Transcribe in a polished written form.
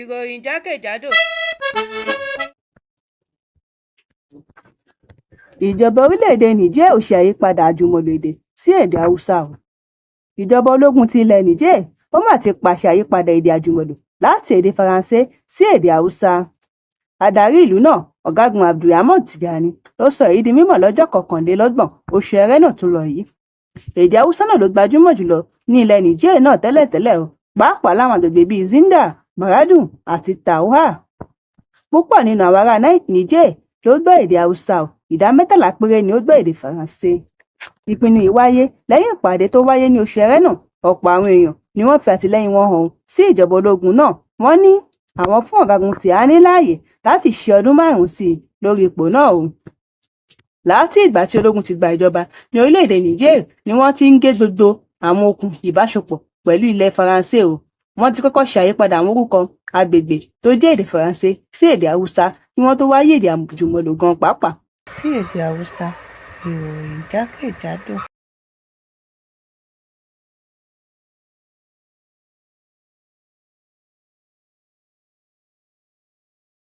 Ìròyìn jákèjádò. Ìjọba orílẹ̀-èdè Niger ò ṣe àyípadà àjùmọ̀lò èdè sí èdè Haúsá o. Ìjọba ológun ti ilẹ̀ Niger ó mà ti pàṣẹ àyípadà èdè àjùmọ̀lò láti èdè Faransé sí èdè Haúsá. Adarí ìlú náà, Ọ̀gágun Abdulrahman Tijani, ló sọ èyí di mímọ̀ lọ́jọ́ 29 oṣù Ẹrẹ́nà tó lọ yìí. Èdè Haúsá náà ló gbajúmọ̀ jùlọ ní ilẹ̀ Niger náà tẹ́lẹ̀tẹ́lẹ̀ o, pàápàá láwọn agbègbè bíi Zinda, Maradun àti Tawa. Púpọ̀ nínú àwọn ará Niger ló gbọ́ èdè Haúsá o, ìdá 13 péré ni ó gbọ́ èdè Faransé. Ìpinnu yìí wáyé lẹ́yìn ìpàdé tó wáyé ní oṣù Ẹrẹ́nà. Ọ̀pọ̀ àwọn èèyàn ni wọ́n fi àtìlẹ́yìn wọn hàn sí ìjọba ológun náà. Wọ́n ní àwọn fún Ọ̀gágun Tijani láàyè láti ṣe ọdún 5 sí i lórí ipò náà o. Láti ìgbà tí ológun ti gba ìjọba ní orílẹ̀-èdè Niger ni wọ́n ti ń gé gbogbo àwọn okùn ìbáṣepọ̀ pẹ̀lú ilẹ̀ Faransé o. Wọ́n ti kọ́kọ́ ṣe àyípadà àwọn orúkọ agbègbè tó jẹ́ èdè Faransé sí èdè Haúsá kí wọ́n tó wáyé èdè àjùmọ̀lò gan pàápàá. Sí èdè Haúsá, ìròyìn jákèjádò.